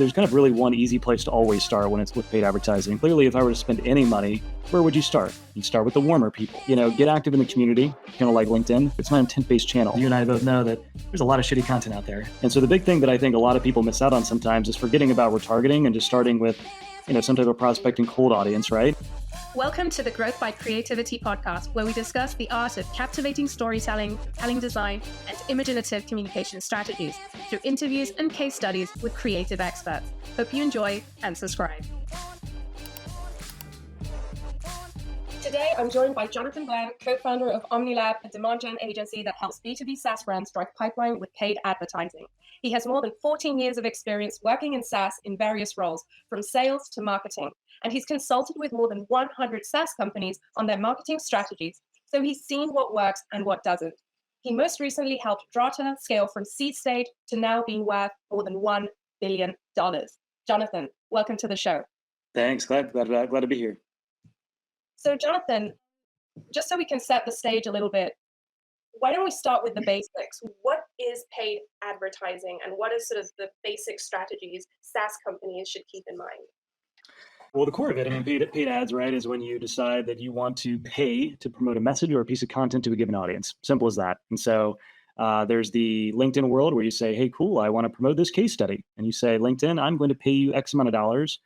there's kind of really one easy place to always start when it's with paid advertising. Clearly, if I were to spend any money, where would you start? You'd start with the warmer people. Get active in the community, kind of like LinkedIn. It's my intent-based channel. You and I both know that there's a lot of shitty content out there. And so the big thing that I think a lot of people miss out on sometimes is forgetting about retargeting and just starting with, some type of prospecting cold audience, right? Welcome to the Growth by Creativity podcast, where we discuss the art of captivating storytelling, compelling design, and imaginative communication strategies through interviews and case studies with creative experts. Hope you enjoy and subscribe. Today, I'm joined by Jonathan Glenn, co-founder of Omnilab, a demand gen agency that helps B2B SaaS brands drive pipeline with paid advertising. He has more than 14 years of experience working in SaaS in various roles, from sales to marketing. And he's consulted with more than 100 SaaS companies on their marketing strategies, so he's seen what works and what doesn't. He most recently helped Drata scale from seed stage to now being worth more than $1 billion. Jonathan, welcome to the show. Thanks. Glad to be here. So Jonathan, just so we can set the stage a little bit, why don't we start with the basics? What is paid advertising, and what is sort of the basic strategies SaaS companies should keep in mind? Well, the core of it, paid ads, right, is when you decide that you want to pay to promote a message or a piece of content to a given audience. Simple as that. And so there's the LinkedIn world where you say, hey, cool, I want to promote this case study. And you say, LinkedIn, I'm going to pay you X amount of dollars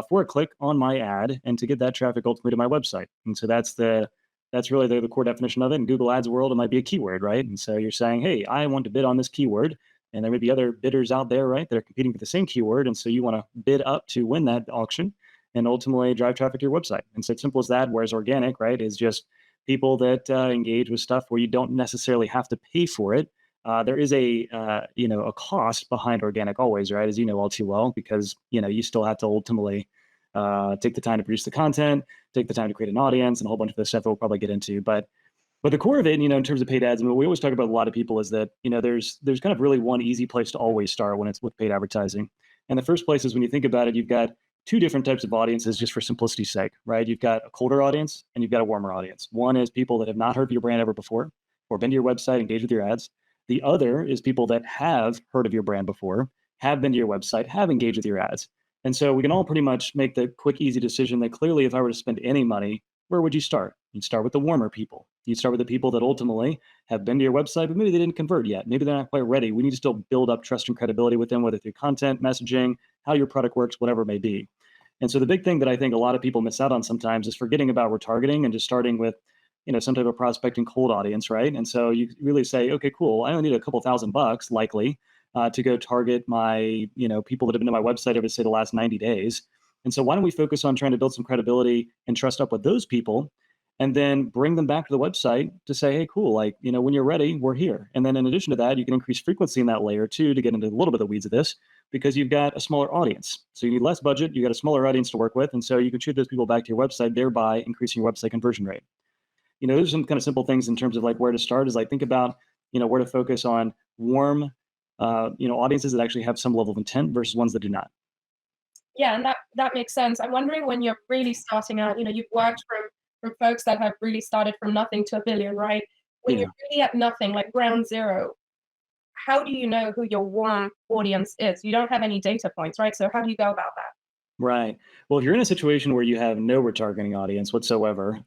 for a click on my ad and to get that traffic ultimately to my website. And so that's really the core definition of it. In Google Ads world, it might be a keyword, right? And so you're saying, hey, I want to bid on this keyword. And there may be other bidders out there, right, that are competing for the same keyword. And so you want to bid up to win that auction and ultimately drive traffic to your website. And so it's simple as that, whereas organic, right, is just people that engage with stuff where you don't necessarily have to pay for it. There is a cost behind organic always, right, as you know all too well, because, you still have to ultimately take the time to produce the content, take the time to create an audience, and a whole bunch of the stuff that we'll probably get into. But the core of it, in terms of paid ads, what we always talk about with a lot of people is that, there's kind of really one easy place to always start when it's with paid advertising. And the first place is when you think about it, you've got two different types of audiences just for simplicity's sake, right? You've got a colder audience and you've got a warmer audience. One is people that have not heard of your brand ever before or been to your website, engaged with your ads. The other is people that have heard of your brand before, have been to your website, have engaged with your ads. And so we can all pretty much make the quick, easy decision that clearly if I were to spend any money, where would you start? You'd start with the warmer people. You'd start with the people that ultimately have been to your website, but maybe they didn't convert yet. Maybe they're not quite ready. We need to still build up trust and credibility with them, whether through content, messaging, how your product works, whatever it may be. And so the big thing that I think a lot of people miss out on sometimes is forgetting about retargeting and just starting with, some type of prospecting cold audience, right? And so you really say, okay, cool, I only need a couple $1,000 likely to go target my, people that have been to my website over, say, the last 90 days. And so why don't we focus on trying to build some credibility and trust up with those people and then bring them back to the website to say, hey, cool, when you're ready, we're here. And then in addition to that, you can increase frequency in that layer too, to get into a little bit of the weeds of this, because you've got a smaller audience. So you need less budget, you got a smaller audience to work with. And so you can shoot those people back to your website, thereby increasing your website conversion rate. There's some kind of simple things in terms of where to start is think about, where to focus on warm, audiences that actually have some level of intent versus ones that do not. Yeah, and that makes sense. I'm wondering, when you're really starting out, you've worked from folks that have really started from nothing to $1 billion, right? When you're really at nothing, like ground zero, how do you know who your warm audience is? You don't have any data points, right? So how do you go about that? Right. Well, if you're in a situation where you have no retargeting audience whatsoever,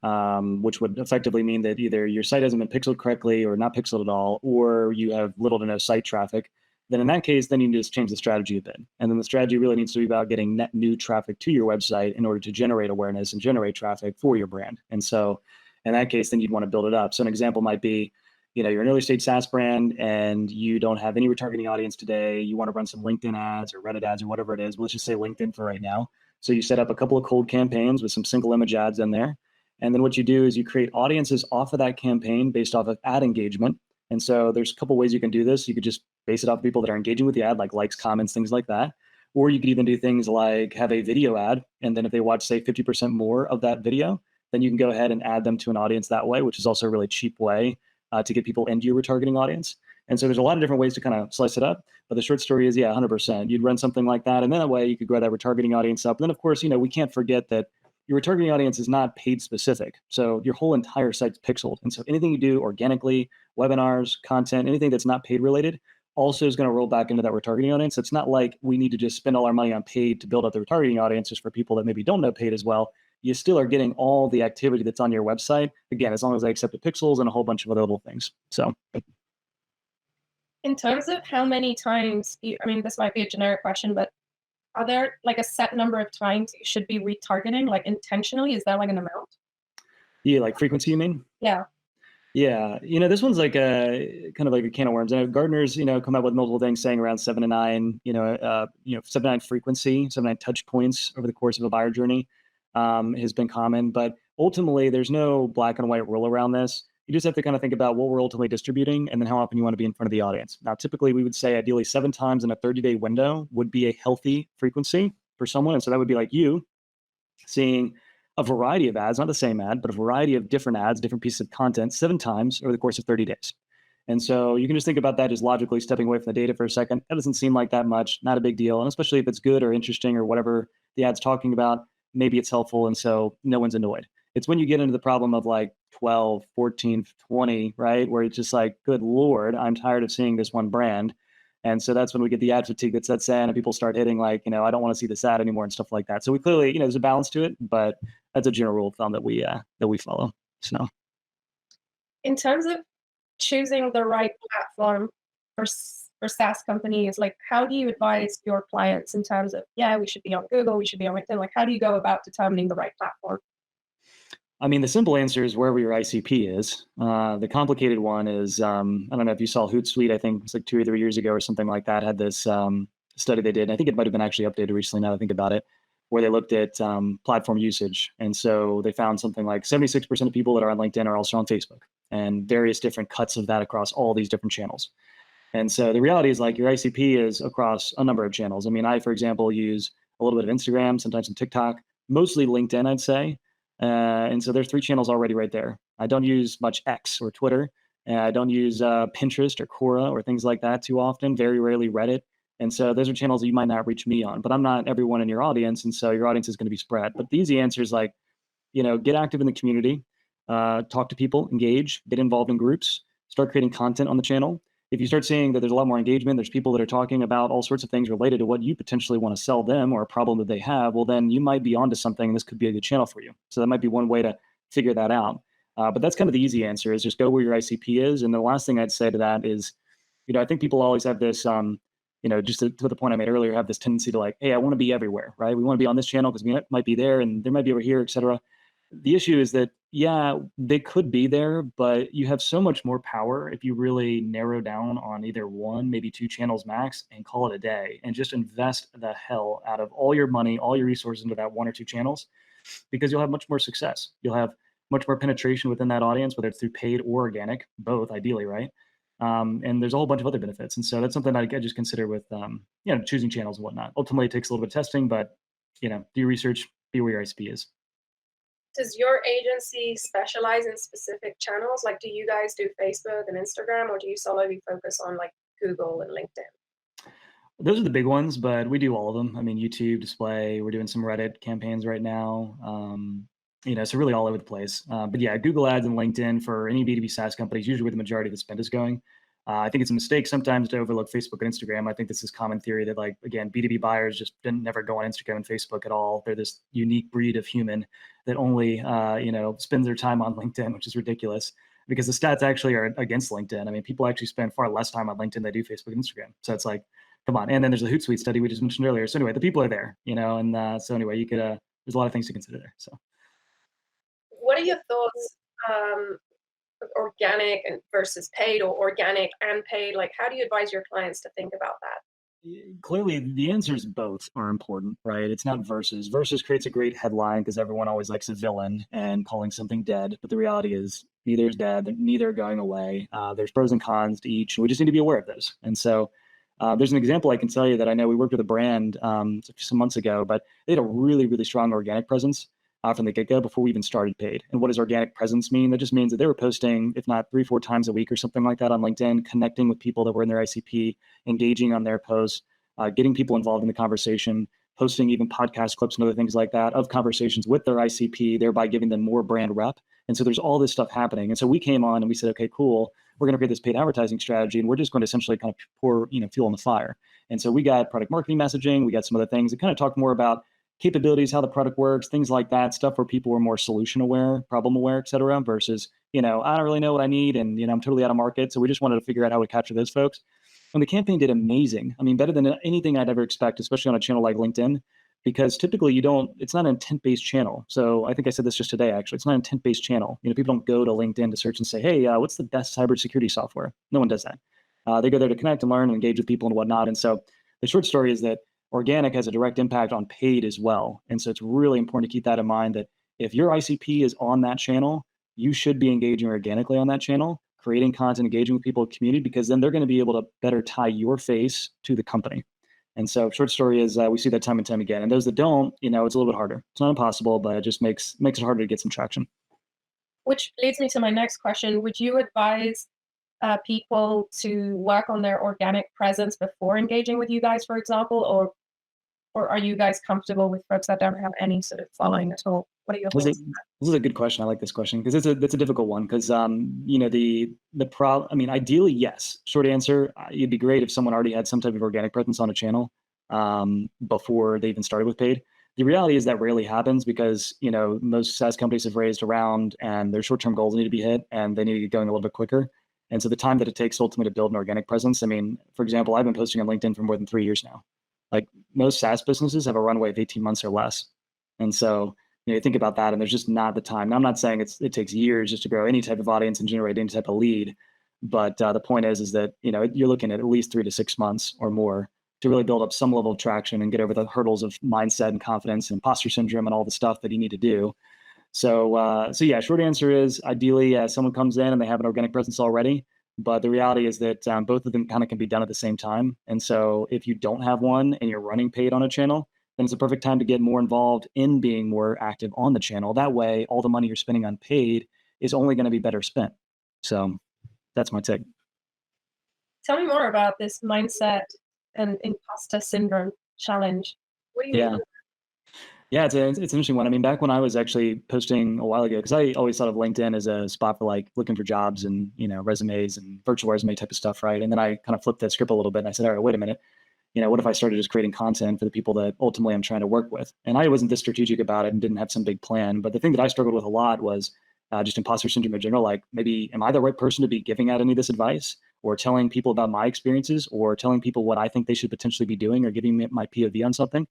which would effectively mean that either your site hasn't been pixeled correctly or not pixeled at all, or you have little to no site traffic, then in that case, then you need to just change the strategy a bit. And then the strategy really needs to be about getting net new traffic to your website in order to generate awareness and generate traffic for your brand. And so in that case, then you'd want to build it up. So an example might be, you're an early stage SaaS brand and you don't have any retargeting audience today. You want to run some LinkedIn ads or Reddit ads or whatever it is. Let's just say LinkedIn for right now. So you set up a couple of cold campaigns with some single image ads in there. And then what you do is you create audiences off of that campaign based off of ad engagement. And so there's a couple ways you can do this. You could just base it off people that are engaging with the ad, like likes, comments, things like that. Or you could even do things like have a video ad. And then if they watch, say, 50% more of that video, then you can go ahead and add them to an audience that way, which is also a really cheap way to get people into your retargeting audience. And so there's a lot of different ways to kind of slice it up. But the short story is, 100%. You'd run something like that. And then that way you could grow that retargeting audience up. And then, of course, we can't forget that your retargeting audience is not paid specific. So your whole entire site's pixeled. And so anything you do organically, webinars, content, anything that's not paid related, also is going to roll back into that retargeting audience. It's not like we need to just spend all our money on paid to build up the retargeting audience just for people that maybe don't know paid as well. You still are getting all the activity that's on your website. Again, as long as they accept the pixels and a whole bunch of other little things. So In terms of how many times, I mean, this might be a generic question, but are there like a set number of times you should be retargeting, like intentionally? Is there like an amount? yeah, like frequency, you mean? Yeah. Yeah, this one's like a kind of like a can of worms. I know Gartner's, come up with multiple things saying around 7 to 9, 7 to 9 frequency, 7 to 9 touch points over the course of a buyer journey has been common. But ultimately, there's no black and white rule around this. You just have to kind of think about what we're ultimately distributing and then how often you want to be in front of the audience. Now, typically, we would say ideally 7 times in a 30-day window would be a healthy frequency for someone. And so that would be like you seeing a variety of ads, not the same ad, but a variety of different ads, different pieces of content 7 times over the course of 30 days. And so you can just think about that as logically stepping away from the data for a second. That doesn't seem like that much, not a big deal. And especially if it's good or interesting or whatever the ad's talking about, maybe it's helpful. And so no one's annoyed. It's when you get into the problem of like 12, 14, 20, right? Where it's just like, good Lord, I'm tired of seeing this one brand. And so that's when we get the ad fatigue that sets in and people start hitting like, I don't want to see this ad anymore and stuff like that. So we clearly, there's a balance to it, but that's a general rule of thumb that we follow. So In terms of choosing the right platform for SaaS companies, like how do you advise your clients in terms of, we should be on Google, we should be on LinkedIn? Like how do you go about determining the right platform? I mean, the simple answer is wherever your ICP is. The complicated one is, I don't know if you saw Hootsuite, I think it's like 2 or 3 years ago or something like that, had this study they did. And I think it might have been actually updated recently now that I think about it, where they looked at platform usage. And so they found something like 76% of people that are on LinkedIn are also on Facebook and various different cuts of that across all these different channels. And so the reality is like your ICP is across a number of channels. I mean, I, for example, use a little bit of Instagram, sometimes some TikTok, mostly LinkedIn, I'd say. And so there's 3 channels already right there. I don't use much X or Twitter. And I don't use Pinterest or Quora or things like that too often, very rarely Reddit. And so those are channels that you might not reach me on, but I'm not everyone in your audience. And so your audience is going to be spread. But the easy answer is like, get active in the community, talk to people, engage, get involved in groups, start creating content on the channel. If you start seeing that there's a lot more engagement, there's people that are talking about all sorts of things related to what you potentially want to sell them or a problem that they have, well, then you might be onto something. This could be a good channel for you. So that might be one way to figure that out. But that's kind of the easy answer is just go where your ICP is. And the last thing I'd say to that is, I think people always have this, just to the point I made earlier, have this tendency to like, hey, I want to be everywhere, right? We want to be on this channel because we might be there and there might be over here, et cetera. The issue is that, they could be there, but you have so much more power if you really narrow down on either 1, maybe 2 channels max and call it a day and just invest the hell out of all your money, all your resources into that 1 or 2 channels, because you'll have much more success. You'll have much more penetration within that audience, whether it's through paid or organic, both ideally, right? And there's a whole bunch of other benefits. And so that's something I just consider with, choosing channels and whatnot. Ultimately, it takes a little bit of testing, but, do your research, be where your ICP is. Does your agency specialize in specific channels? Like, do you guys do Facebook and Instagram, or do you solely focus on like Google and LinkedIn? Those are the big ones, but we do all of them. I mean, YouTube, display, we're doing some Reddit campaigns right now. So really all over the place. But yeah, Google Ads and LinkedIn for any B2B SaaS companies, usually where the majority of the spend is going. I think it's a mistake sometimes to overlook Facebook and Instagram. I think this is common theory that like, again, B2B buyers just never go on Instagram and Facebook at all. They're this unique breed of human that only, spends their time on LinkedIn, which is ridiculous because the stats actually are against LinkedIn. I mean, people actually spend far less time on LinkedIn than they do Facebook and Instagram. So it's like, come on. And then there's the Hootsuite study we just mentioned earlier. So anyway, the people are there, and so anyway, you could, there's a lot of things to consider there. So what are your thoughts, organic and versus paid, or organic and paid? Like, how do you advise your clients to think about that? Clearly, the answers both are important, right? It's not versus. Versus creates a great headline because everyone always likes a villain and calling something dead. But the reality is neither is dead. Neither are going away. There's pros and cons to each. And we just need to be aware of those. And so there's an example I can tell you that I know we worked with a brand some months ago, but they had a really, really strong organic presence from the get-go before we even started paid. And what does organic presence mean? That just means that they were posting, if not 3-4 times a week or something like that on LinkedIn, connecting with people that were in their ICP, engaging on their posts, getting people involved in the conversation, posting even podcast clips and other things like that of conversations with their ICP, thereby giving them more brand rep. And so there's all this stuff happening. And so we came on and we said, okay, cool. we're going to create this paid advertising strategy, and we're just going to essentially kind of pour, fuel on the fire. And so we got product marketing messaging, we got some other things that kind of talk more about capabilities, how the product works, things like that, stuff where people were more solution aware, problem aware, et cetera, versus, I don't really know what I need, and, I'm totally out of market. So we just wanted to figure out how we capture those folks. And the campaign did amazing. I mean, better than anything I'd ever expect, especially on a channel like LinkedIn, because typically it's not an intent-based channel. So I think I said this just today, actually. It's not an intent-based channel. People don't go to LinkedIn to search and say, hey, what's the best cybersecurity software? No one does that. They go there to connect and learn and engage with people and whatnot. And so the short story is that organic has a direct impact on paid as well. And so it's really important to keep that in mind, that if your ICP is on that channel, you should be engaging organically on that channel, creating content, engaging with people in the community, because then they're going to be able to better tie your face to the company. And so short story is we see that time and time again. And those that don't, it's a little bit harder. It's not impossible, but it just makes it harder to get some traction. Which leads me to my next question. Would you advise people to work on their organic presence before engaging with you guys, for example, or are you guys comfortable with folks that don't have any sort of following at all? What are your thoughts? This is a good question. I like this question because it's a difficult one, because ideally, yes. Short answer, it'd be great if someone already had some type of organic presence on a channel before they even started with paid. The reality is that rarely happens because, most SaaS companies have raised a round and their short-term goals need to be hit and they need to get going a little bit quicker. And so the time that it takes ultimately to build an organic presence, for example, I've been posting on LinkedIn for more than 3 years now. Like most SaaS businesses have a runway of 18 months or less. And so, you think about that and there's just not the time. Now, I'm not saying it takes years just to grow any type of audience and generate any type of lead. But the point is that, you're looking at least 3 to 6 months or more to really build up some level of traction and get over the hurdles of mindset and confidence and imposter syndrome and all the stuff that you need to do. So yeah, short answer is ideally someone comes in and they have an organic presence already. But the reality is that both of them kind of can be done at the same time. And so if you don't have one and you're running paid on a channel, then it's a perfect time to get more involved in being more active on the channel. That way, all the money you're spending on paid is only going to be better spent. So that's my take. Tell me more about this mindset and imposter syndrome challenge. What do you mean? Yeah, it's an interesting one. Back when I was actually posting a while ago, because I always thought of LinkedIn as a spot for like looking for jobs and, resumes and virtual resume type of stuff, right? And then I kind of flipped that script a little bit and I said, all right, wait a minute. What if I started just creating content for the people that ultimately I'm trying to work with? And I wasn't this strategic about it and didn't have some big plan. But the thing that I struggled with a lot was just imposter syndrome in general. Like, maybe, am I the right person to be giving out any of this advice or telling people about my experiences or telling people what I think they should potentially be doing or giving me my POV on something?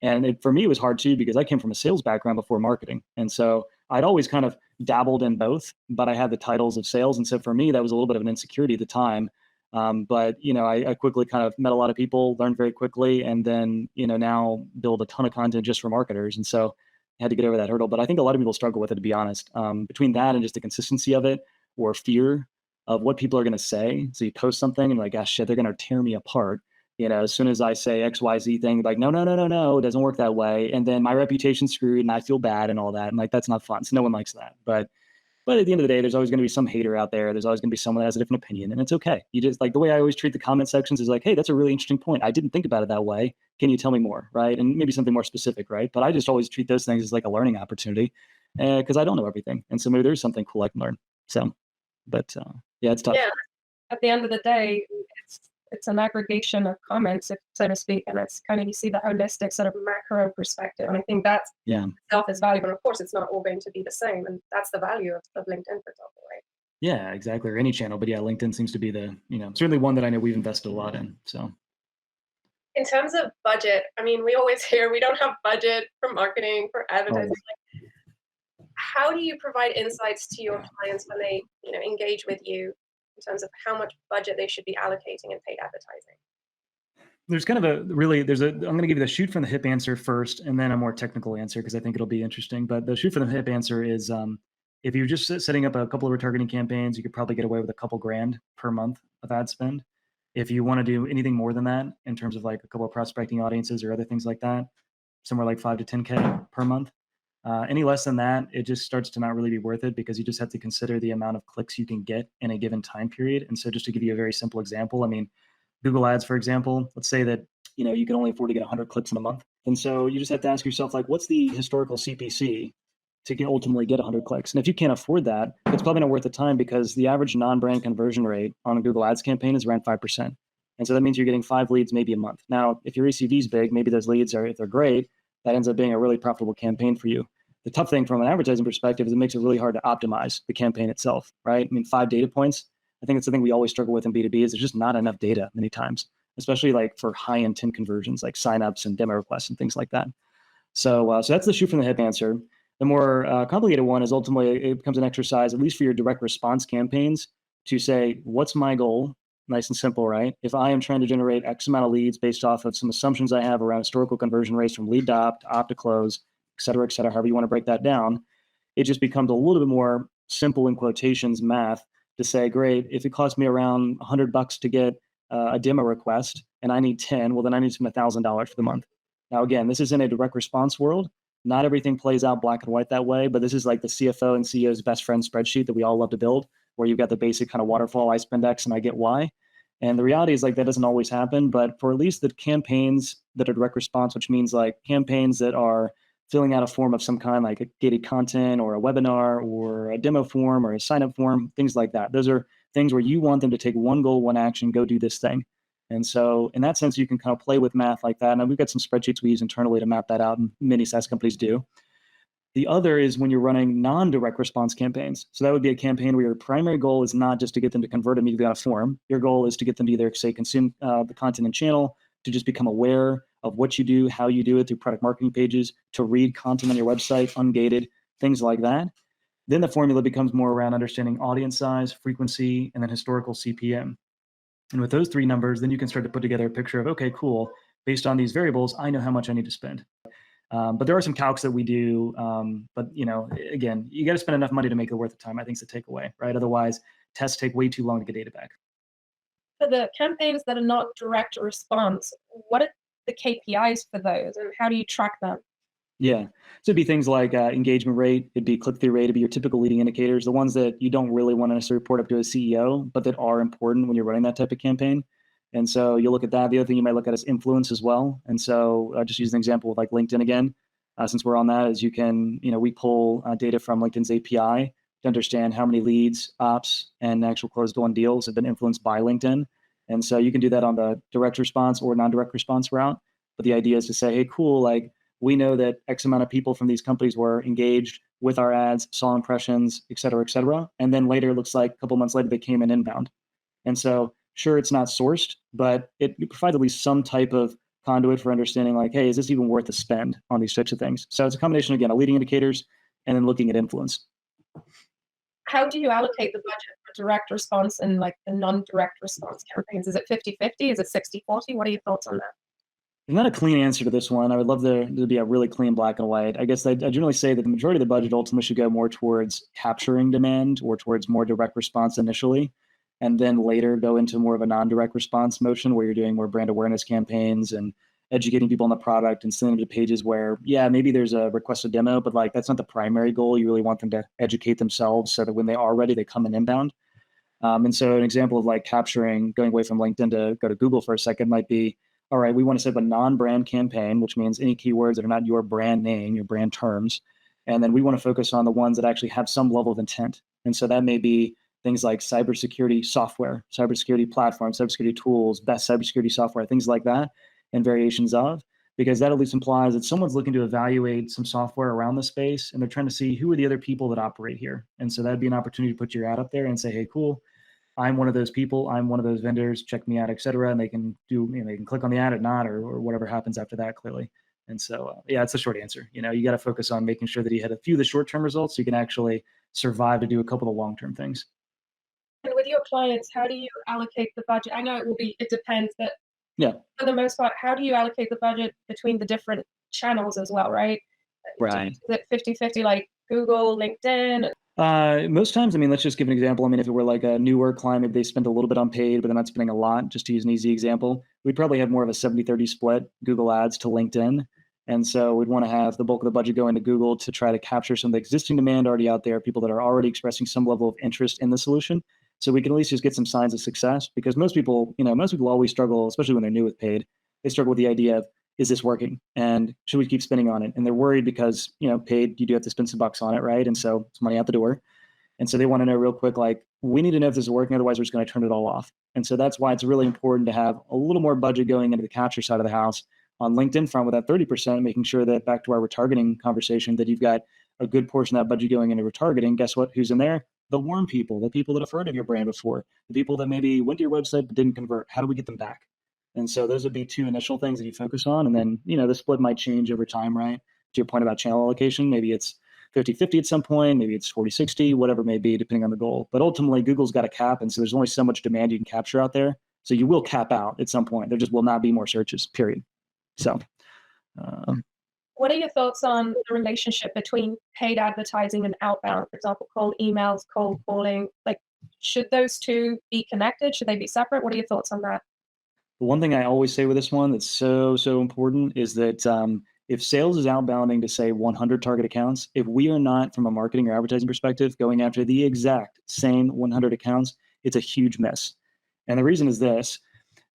And for me, it was hard too, because I came from a sales background before marketing. And so I'd always kind of dabbled in both, but I had the titles of sales. And so for me, that was a little bit of an insecurity at the time. But I quickly kind of met a lot of people, learned very quickly, and then, now build a ton of content just for marketers. And so I had to get over that hurdle. But I think a lot of people struggle with it, to be honest, between that and just the consistency of it, or fear of what people are going to say. So you post something and like, gosh, shit, they're going to tear me apart. As soon as I say XYZ thing, like, no, it doesn't work that way. And then my reputation's screwed and I feel bad and all that. And like, that's not fun. So no one likes that. But at the end of the day, there's always going to be some hater out there. There's always going to be someone that has a different opinion, and it's okay. You just, like, the way I always treat the comment sections is like, hey, that's a really interesting point. I didn't think about it that way. Can you tell me more? Right. And maybe something more specific. Right. But I just always treat those things as like a learning opportunity because I don't know everything. And so maybe there's something cool I can learn. So, but yeah, it's tough. Yeah. At the end of the day, it's an aggregation of comments, so to speak, and it's kind of, you see the holistic sort of macro perspective. And I think that itself is valuable. Of course, it's not all going to be the same, and that's the value of LinkedIn, for example, right? Yeah, exactly. Or any channel, but yeah, LinkedIn seems to be the, certainly one that I know we've invested a lot in. So, in terms of budget, we always hear we don't have budget for marketing, for advertising. How do you provide insights to your clients when they, engage with you, in terms of how much budget they should be allocating in paid advertising? There's kind of I'm going to give you the shoot from the hip answer first, and then a more technical answer, because I think it'll be interesting. But the shoot from the hip answer is, if you're just setting up a couple of retargeting campaigns, you could probably get away with a couple grand per month of ad spend. If you want to do anything more than that, in terms of like a couple of prospecting audiences or other things like that, somewhere like 5 to 10K per month. Any less than that, it just starts to not really be worth it, because you just have to consider the amount of clicks you can get in a given time period. And so just to give you a very simple example, Google Ads, for example, let's say that, you can only afford to get 100 clicks in a month. And so you just have to ask yourself, like, what's the historical CPC to ultimately get 100 clicks. And if you can't afford that, it's probably not worth the time, because the average non-brand conversion rate on a Google Ads campaign is around 5%. And so that means you're getting 5 leads maybe a month. Now, if your ACV is big, maybe those leads are, if they're great, that ends up being a really profitable campaign for you. The tough thing from an advertising perspective is it makes it really hard to optimize the campaign itself, right? I mean, 5 data points, I think it's the thing we always struggle with in B2B, is there's just not enough data many times, especially like for high intent conversions, like signups and demo requests and things like that. So that's the shoot from the hip answer. The more complicated one is ultimately it becomes an exercise, at least for your direct response campaigns, to say, what's my goal? Nice and simple, right? If I am trying to generate X amount of leads based off of some assumptions I have around historical conversion rates from lead to opt to close, et cetera, however you want to break that down, it just becomes a little bit more simple in quotations math to say, great, if it costs me around $100 to get a demo request and I need 10, well, then I need to spend $1,000 for the month. Now, again, this is in a direct response world. Not everything plays out black and white that way, but this is like the CFO and CEO's best friend spreadsheet that we all love to build, where you've got the basic kind of waterfall, I spend X and I get Y. And the reality is like that doesn't always happen, but for at least the campaigns that are direct response, which means like campaigns that are filling out a form of some kind, like a gated content or a webinar or a demo form or a sign up form, things like that. Those are things where you want them to take one goal, one action, go do this thing. And so in that sense, you can kind of play with math like that. And we've got some spreadsheets we use internally to map that out, and many SaaS companies do. The other is when you're running non-direct response campaigns. So that would be a campaign where your primary goal is not just to get them to convert immediately on a form. Your goal is to get them to either, say, consume the content and channel, to just become aware of what you do, how you do it through product marketing pages, to read content on your website, ungated, things like that. Then the formula becomes more around understanding audience size, frequency, and then historical CPM. And with those 3 numbers, then you can start to put together a picture of, okay, cool, based on these variables, I know how much I need to spend. But there are some calcs that we do. But again, you got to spend enough money to make it worth the time, I think, is the takeaway, right? Otherwise, tests take way too long to get data back. For the campaigns that are not direct response, what are the KPIs for those, and how do you track them? Yeah. So it'd be things like engagement rate, it'd be click-through rate, it'd be your typical leading indicators, the ones that you don't really want to necessarily report up to a CEO, but that are important when you're running that type of campaign. And so you look at that. The other thing you might look at is influence as well. And so just use an example with like LinkedIn again, since we're on that, is you can, we pull data from LinkedIn's API to understand how many leads, ops, and actual closed-won deals have been influenced by LinkedIn. And so you can do that on the direct response or non-direct response route. But the idea is to say, hey, cool, like we know that X amount of people from these companies were engaged with our ads, saw impressions, et cetera, et cetera. And then later, it looks like a couple months later, they came in inbound. And so sure, it's not sourced, but it provides at least some type of conduit for understanding like, hey, is this even worth the spend on these types of things? So it's a combination, again, of leading indicators and then looking at influence. How do you allocate the budget for direct response and like the non-direct response campaigns? Is it 50-50? Is it 60-40? What are your thoughts on that? There's not a clean answer to this one. I would love there to be a really clean black and white. I guess I generally say that the majority of the budget ultimately should go more towards capturing demand or towards more direct response initially, and then later go into more of a non-direct response motion where you're doing more brand awareness campaigns and educating people on the product and sending them to pages where, yeah, maybe there's a requested demo, but like that's not the primary goal. You really want them to educate themselves so that when they are ready, they come in inbound. And so an example of like capturing, going away from LinkedIn to go to Google for a second might be, all right, we want to set up a non-brand campaign, which means any keywords that are not your brand name, your brand terms. And then we want to focus on the ones that actually have some level of intent. And so that may be things like cybersecurity software, cybersecurity platforms, cybersecurity tools, best cybersecurity software, things like that, and variations of, because that at least implies that someone's looking to evaluate some software around the space and they're trying to see who are the other people that operate here. And so that'd be an opportunity to put your ad up there and say, hey, cool, I'm one of those people, I'm one of those vendors, check me out, et cetera. And they can do, they can click on the ad or not, or whatever happens after that, clearly. And so, yeah, it's a short answer. You got to focus on making sure that you had a few of the short-term results so you can actually survive to do a couple of long-term things. And with your clients, how do you allocate the budget? I know it depends, but yeah, for the most part, how do you allocate the budget between the different channels as well, right? Right. Is it 50-50 like Google, LinkedIn? Most times, let's just give an example. If it were like a newer client, maybe they spend a little bit on paid, but they're not spending a lot, just to use an easy example. We'd probably have more of a 70-30 split, Google ads to LinkedIn. And so we'd want to have the bulk of the budget go into Google to try to capture some of the existing demand already out there, people that are already expressing some level of interest in the solution. So we can at least just get some signs of success, because most people always struggle, especially when they're new with paid. They struggle with the idea of, is this working? And should we keep spending on it? And they're worried because, paid, you do have to spend some bucks on it, right? And so it's money out the door. And so they want to know real quick, like, we need to know if this is working, otherwise we're just going to turn it all off. And so that's why it's really important to have a little more budget going into the capture side of the house on LinkedIn front with that 30%, making sure that, back to our retargeting conversation, that you've got a good portion of that budget going into retargeting. Guess what? Who's in there? The warm people, the people that have heard of your brand before, the people that maybe went to your website but didn't convert. How do we get them back? And so those would be two initial things that you focus on. And then, the split might change over time, right? To your point about channel allocation, maybe it's 50-50 at some point, maybe it's 40-60, whatever it may be, depending on the goal. But ultimately, Google's got a cap, and so there's only so much demand you can capture out there. So you will cap out at some point. There just will not be more searches, period. So what are your thoughts on the relationship between paid advertising and outbound? For example, cold emails, cold calling. Like, should those two be connected? Should they be separate? What are your thoughts on that? the one thing I always say with this one that's so important is that if sales is outbounding to say 100 target accounts, if we are not, from a marketing or advertising perspective, going after the exact same 100 accounts, it's a huge miss. And the reason is this.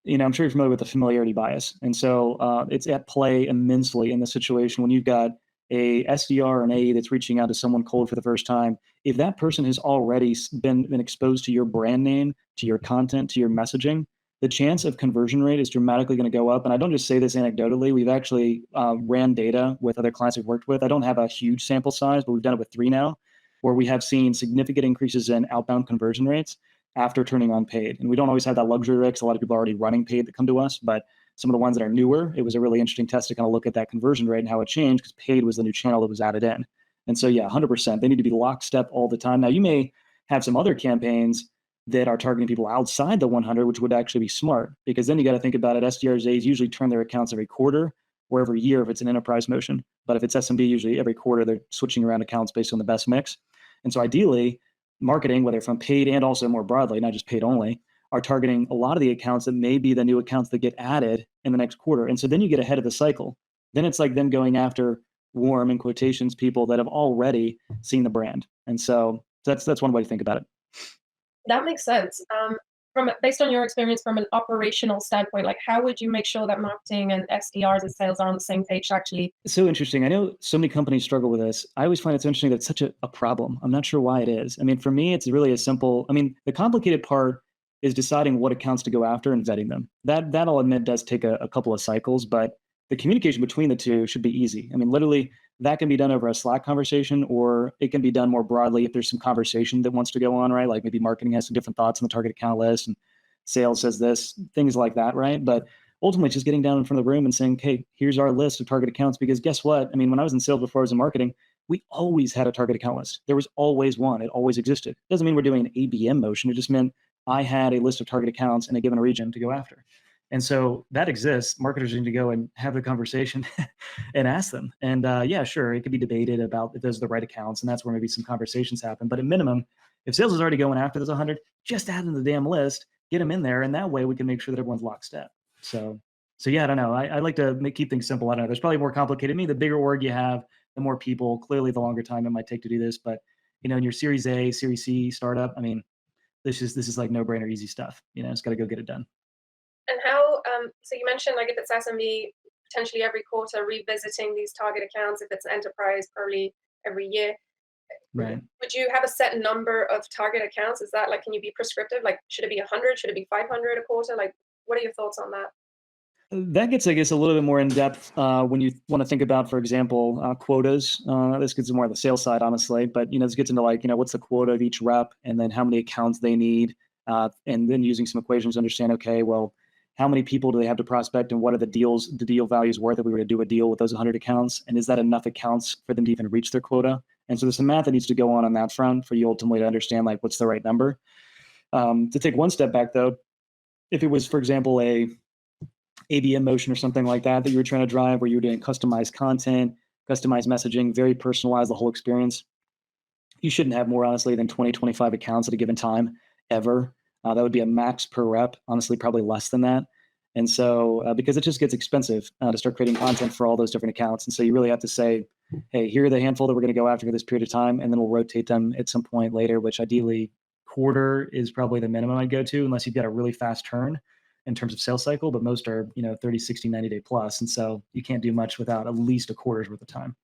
I'm sure you're familiar with the familiarity bias. And so it's at play immensely in the situation when you've got a SDR or an AE that's reaching out to someone cold for the first time. If that person has already been exposed to your brand name, to your content, to your messaging, the chance of conversion rate is dramatically going to go up. And I don't just say this anecdotally. We've actually ran data with other clients we've worked with. I don't have a huge sample size, but we've done it with 3 now, where we have seen significant increases in outbound conversion rates after turning on paid. And we don't always have that luxury, because a lot of people are already running paid that come to us, but some of the ones that are newer, it was a really interesting test to kind of look at that conversion rate and how it changed, because paid was the new channel that was added in. And so, yeah, 100%, they need to be lockstep all the time. Now, you may have some other campaigns that are targeting people outside the 100, which would actually be smart, because then you got to think about it. SDRs, A's usually turn their accounts every quarter or every year if it's an enterprise motion. But if it's SMB, usually every quarter, they're switching around accounts based on the best mix. And so ideally, marketing, whether from paid and also more broadly, not just paid only, are targeting a lot of the accounts that may be the new accounts that get added in the next quarter. And so then you get ahead of the cycle. Then it's like them going after warm, in quotations, people that have already seen the brand. And so that's one way to think about it. That makes sense. Based on your experience from an operational standpoint, like, how would you make sure that marketing and SDRs and sales are on the same page actually? It's so interesting. I know so many companies struggle with this. I always find it so interesting that it's such a problem. I'm not sure why it is. I mean, for me, it's really as simple. I mean, the complicated part is deciding what accounts to go after and vetting them. That I'll admit does take a couple of cycles, but the communication between the two should be easy. I mean, literally, that can be done over a Slack conversation, or it can be done more broadly if there's some conversation that wants to go on, right? Like maybe marketing has some different thoughts on the target account list and sales says this, things like that, right? But ultimately, just getting down in front of the room and saying, hey, here's our list of target accounts. Because guess what? I mean, when I was in sales before I was in marketing, we always had a target account list. There was always one. It always existed. Doesn't mean we're doing an ABM motion. It just meant I had a list of target accounts in a given region to go after. And so that exists. Marketers need to go and have the conversation and ask them. And yeah, sure, it could be debated about if those are the right accounts. And that's where maybe some conversations happen. But at minimum, if sales is already going after those 100, just add them to the damn list, get them in there. And that way we can make sure that everyone's lockstep. So yeah, I don't know. I like to keep things simple. I don't know. There's probably more complicated. To me, the bigger org you have, the more people, clearly the longer time it might take to do this. But, in your Series A, Series C startup, I mean, this is like no brainer, easy stuff. It's got to go get it done. And how, so you mentioned, like, if it's SMB, potentially every quarter revisiting these target accounts. If it's enterprise, probably every year. Right. Would you have a set number of target accounts? Is that, like, can you be prescriptive? Like, should it be 100? Should it be 500 a quarter? Like, what are your thoughts on that? That gets, I guess, a little bit more in depth when you want to think about, for example, quotas. This gets more on the sales side, honestly, but this gets into like, what's the quota of each rep, and then how many accounts they need, and then using some equations to understand, okay, well, how many people do they have to prospect, and what are the deal values worth if we were to do a deal with those 100 accounts, and is that enough accounts for them to even reach their quota? And so there's some math that needs to go on that front for you ultimately to understand like what's the right number. To take one step back though, if it was, for example, a ABM motion or something like that you were trying to drive, where you were doing customized content, customized messaging, very personalized, the whole experience, you shouldn't have more, honestly, than 20, 25 accounts at a given time ever. That would be a max per rep, honestly, probably less than that. And so, because it just gets expensive to start creating content for all those different accounts. And so you really have to say, hey, here are the handful that we're going to go after for this period of time, and then we'll rotate them at some point later, which ideally quarter is probably the minimum I'd go to, unless you've got a really fast turn. in terms of sales cycle, but most are, 30, 60, 90 day plus. And so you can't do much without at least a quarter's worth of time.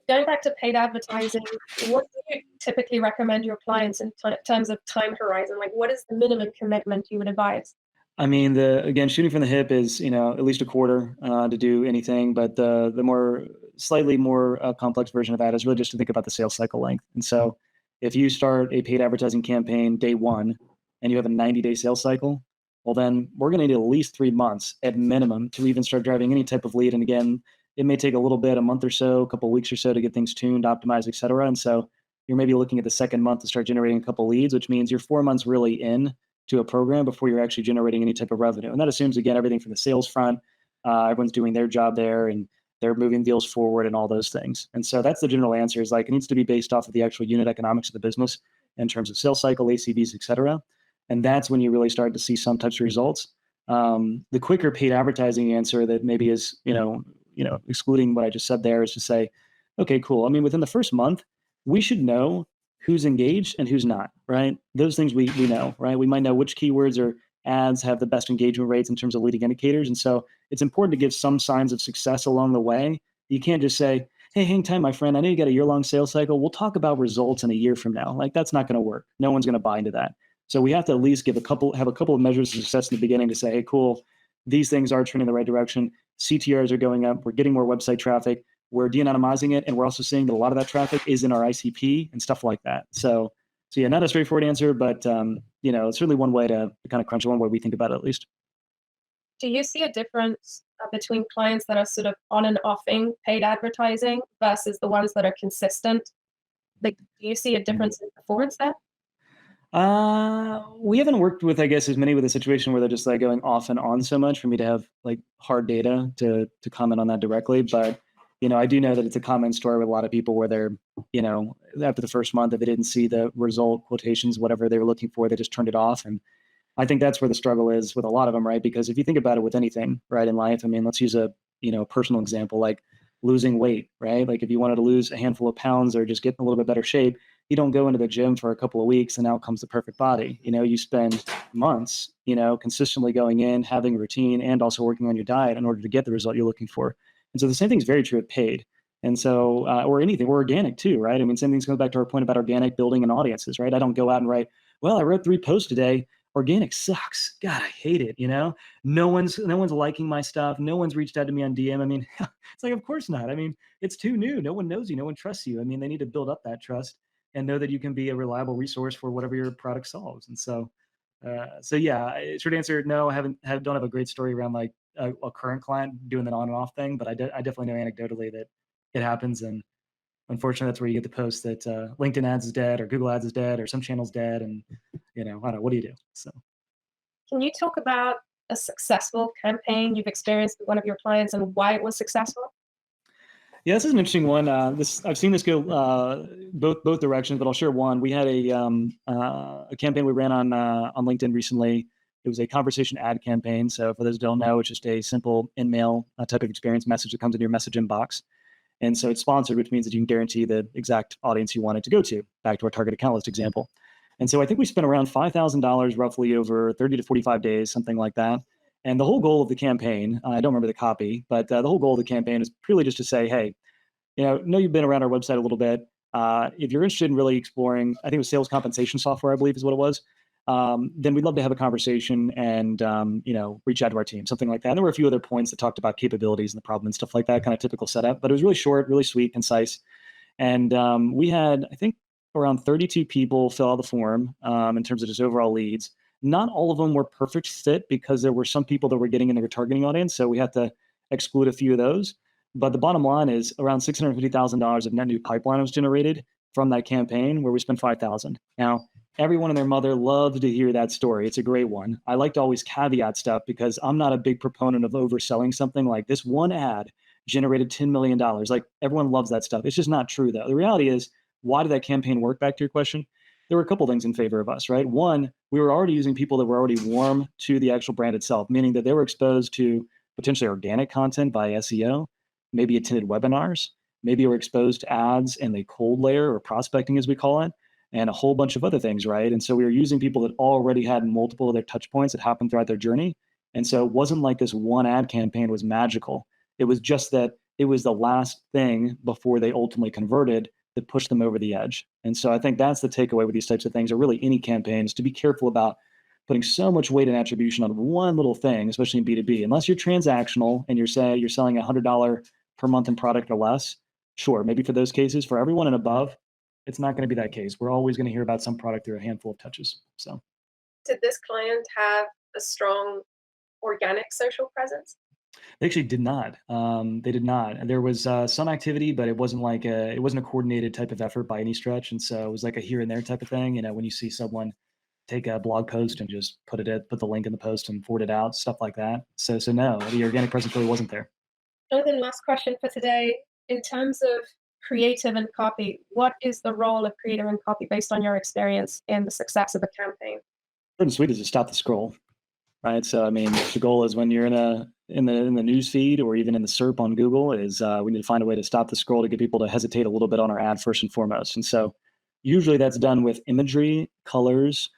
Going back to paid advertising, what do you typically recommend your clients in terms of time horizon? Like, what is the minimum commitment you would advise? I mean, again, shooting from the hip is, at least a quarter to do anything. But the slightly more complex version of that is really just to think about the sales cycle length. And so if you start a paid advertising campaign day one and you have a 90-day sales cycle, well, then we're going to need at least 3 months at minimum to even start driving any type of lead. And again, it may take a little bit, a month or so, a couple of weeks or so to get things tuned, optimized, et cetera. And so you're maybe looking at the second month to start generating a couple of leads, which means you're 4 months really in to a program before you're actually generating any type of revenue. And that assumes, again, everything from the sales front, everyone's doing their job there and they're moving deals forward and all those things. And so that's the general answer, is like, it needs to be based off of the actual unit economics of the business in terms of sales cycle, ACVs, et cetera. And that's when you really start to see some types of results. The quicker paid advertising answer that maybe is, excluding what I just said there, is to say, okay, cool. I mean, within the first month, we should know who's engaged and who's not, right? Those things we know, right? We might know which keywords or ads have the best engagement rates in terms of leading indicators. And so it's important to give some signs of success along the way. You can't just say, hey, hang time, my friend. I know you got a year-long sales cycle. We'll talk about results in a year from now. Like, that's not going to work. No one's going to buy into that. So we have to at least have a couple of measures of success in the beginning to say, hey, cool, these things are trending in the right direction. CTRs are going up. We're getting more website traffic. We're de-anonymizing it, and we're also seeing that a lot of that traffic is in our ICP and stuff like that. So yeah, not a straightforward answer, but it's certainly one way to kind of crunch it, one way we think about it at least. Do you see a difference between clients that are sort of on and offing paid advertising versus the ones that are consistent? Like, do you see a difference in performance there? We haven't worked with, I guess, as many with a situation where they're just like going off and on so much for me to have like hard data to comment on that directly. But I do know that it's a common story with a lot of people where they're, after the first month, if they didn't see the result, quotations, whatever they were looking for, they just turned it off. And I think that's where the struggle is with a lot of them, right? Because if you think about it with anything, right, in life, I mean, let's use a personal example, like losing weight, right? Like if you wanted to lose a handful of pounds or just get in a little bit better shape, you don't go into the gym for a couple of weeks and out comes the perfect body. You spend months, consistently going in, having a routine, and also working on your diet in order to get the result you're looking for. And so the same thing is very true of paid. And so, or anything, or organic too, right? I mean, same thing's goes back to our point about organic building and audiences, right? I don't go out and write, well, I wrote 3 posts today. Organic sucks. God, I hate it. No one's liking my stuff. No one's reached out to me on DM. I mean, it's like, of course not. I mean, it's too new. No one knows you. No one trusts you. I mean, they need to build up that trust and know that you can be a reliable resource for whatever your product solves. And so yeah, short answer, no, I don't have a great story around like a current client doing that on and off thing, but I definitely know anecdotally that it happens. And unfortunately, that's where you get the post that LinkedIn ads is dead or Google ads is dead or some channel's dead. And, I don't know, what do you do? So. Can you talk about a successful campaign you've experienced with one of your clients and why it was successful? Yeah, this is an interesting one. I've seen this go both directions, but I'll share one. We had a campaign we ran on LinkedIn recently. It was a conversation ad campaign. So for those who don't know, it's just a simple in-mail type of experience message that comes in your message inbox. And so it's sponsored, which means that you can guarantee the exact audience you want it to go to, back to our target account list example. And so I think we spent around $5,000 roughly over 30 to 45 days, something like that. And the whole goal of the campaign, I don't remember the copy, but the whole goal of the campaign is purely just to say, hey, know you've been around our website a little bit. If you're interested in really exploring, I think it was sales compensation software, I believe is what it was, then we'd love to have a conversation and, reach out to our team, something like that. And there were a few other points that talked about capabilities and the problem and stuff like that, kind of typical setup. But it was really short, really sweet, concise. And we had, I think, around 32 people fill out the form in terms of just overall leads. Not all of them were perfect fit because there were some people that were getting in their targeting audience. So we had to exclude a few of those. But the bottom line is around $650,000 of net new pipeline was generated from that campaign where we spent $5,000. Now, everyone and their mother loved to hear that story. It's a great one. I like to always caveat stuff because I'm not a big proponent of overselling something like this one ad generated $10 million. Like everyone loves that stuff. It's just not true though. The reality is, why did that campaign work? Back to your question. There were a couple things in favor of us, right? One, we were already using people that were already warm to the actual brand itself, meaning that they were exposed to potentially organic content by SEO, maybe attended webinars, maybe were exposed to ads in the cold layer or prospecting as we call it. and a whole bunch of other things, right? And so we were using people that already had multiple of their touch points that happened throughout their journey. And so it wasn't like this one ad campaign was magical. It was just that it was the last thing before they ultimately converted that pushed them over the edge. And so I think that's the takeaway with these types of things, or really any campaigns, to be careful about putting so much weight and attribution on one little thing, especially in B2B. Unless you're transactional and you're selling $100 per month in product or less, sure, maybe for those cases. For everyone and above, it's not going to be that case. We're always going to hear about some product through a handful of touches. So, did this client have a strong organic social presence? they actually did not. They did not. There was some activity, but it wasn't it wasn't a coordinated type of effort by any stretch. And so it was like a here and there type of thing. When you see someone take a blog post and just put the link in the post and forward it out, stuff like that. So no, the organic presence really wasn't there. Jonathan, last question for today. In terms of creative and copy, what is the role of creative and copy based on your experience in the success of a campaign? Short and sweet is to stop the scroll, right? So the goal is when you're in the news feed or even in the SERP on Google is we need to find a way to stop the scroll to get people to hesitate a little bit on our ad first and foremost. And so usually that's done with imagery, colors,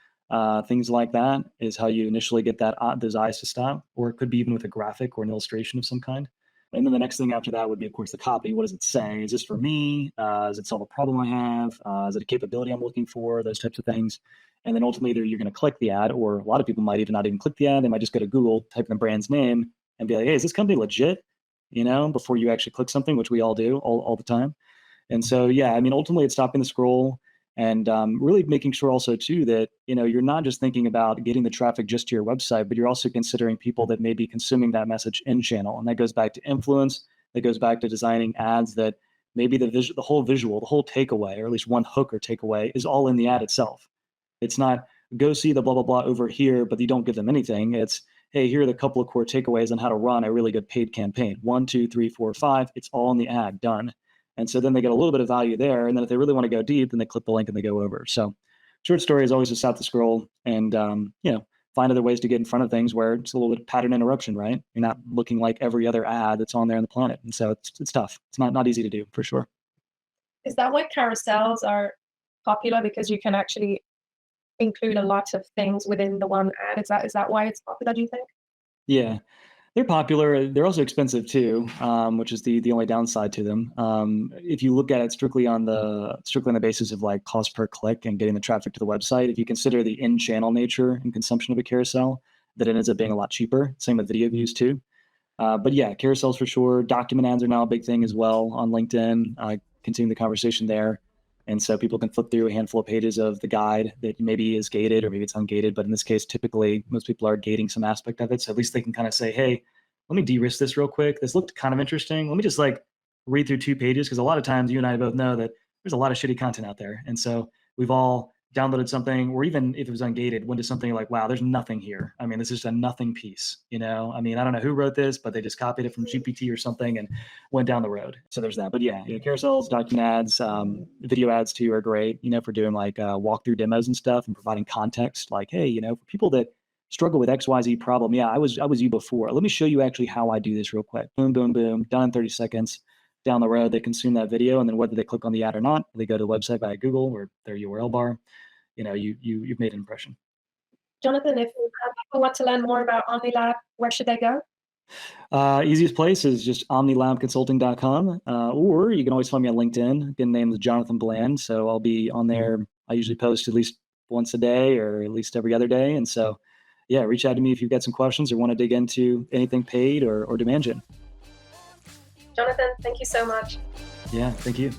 things like that is how you initially get those eyes to stop, or it could be even with a graphic or an illustration of some kind. And then the next thing after that would be, of course, the copy. What does it say? Is this for me? Does it solve a problem I have? Is it a capability I'm looking for? Those types of things. And then ultimately, either you're going to click the ad, or a lot of people might even not even click the ad. They might just go to Google, type in the brand's name, and be like, hey, is this company legit? Before you actually click something, which we all do all the time. And so, ultimately, it's stopping the scroll and really making sure also, too, that, you're not just thinking about getting the traffic just to your website, but you're also considering people that may be consuming that message in channel. And that goes back to influence. That goes back to designing ads that maybe the whole visual, the whole takeaway, or at least one hook or takeaway is all in the ad itself. It's not go see the blah, blah, blah over here, but you don't give them anything. It's, hey, here are the couple of core takeaways on how to run a really good paid campaign. 1, 2, 3, 4, 5. It's all in the ad, done. And so then they get a little bit of value there. And then if they really want to go deep, then they click the link and they go over. So short story is always to stop the scroll and, find other ways to get in front of things where it's a little bit of pattern interruption, right? You're not looking like every other ad that's on there on the planet. And so it's tough. It's not easy to do, for sure. Is that why carousels are popular? Because you can actually include a lot of things within the one ad. Is that why it's popular, do you think? Yeah. They're popular. They're also expensive too, which is the only downside to them. If you look at it strictly on the basis of like cost per click and getting the traffic to the website, if you consider the in-channel nature and consumption of a carousel, that it ends up being a lot cheaper. Same with video views too. But yeah, carousels for sure. Document ads are now a big thing as well on LinkedIn. Continuing the conversation there. And so people can flip through a handful of pages of the guide that maybe is gated or maybe it's ungated. But in this case, typically most people are gating some aspect of it. So at least they can kind of say, hey, let me de-risk this real quick. This looked kind of interesting. Let me just read through 2 pages. Because a lot of times you and I both know that there's a lot of shitty content out there. And so we've all downloaded something, or even if it was ungated, went to something like, wow, there's nothing here. I mean, this is just a nothing piece, I don't know who wrote this, but they just copied it from GPT or something and went down the road. So there's that. But yeah, carousels, document ads, video ads too are great, for doing walkthrough demos and stuff and providing context. Like, hey, for people that struggle with XYZ problem. Yeah, I was you before. Let me show you actually how I do this real quick. Boom, boom, boom, done in 30 seconds. Down the road, they consume that video, and then whether they click on the ad or not, they go to the website via Google or their URL bar. You've made an impression. Jonathan, if people want to learn more about Omnilab, where should they go? Easiest place is just omnilabconsulting.com, or you can always find me on LinkedIn. Again, name is Jonathan Bland, so I'll be on there. I usually post at least once a day or at least every other day, and so yeah, reach out to me if you've got some questions or want to dig into anything paid or demand gen. Jonathan, thank you so much. Yeah, thank you.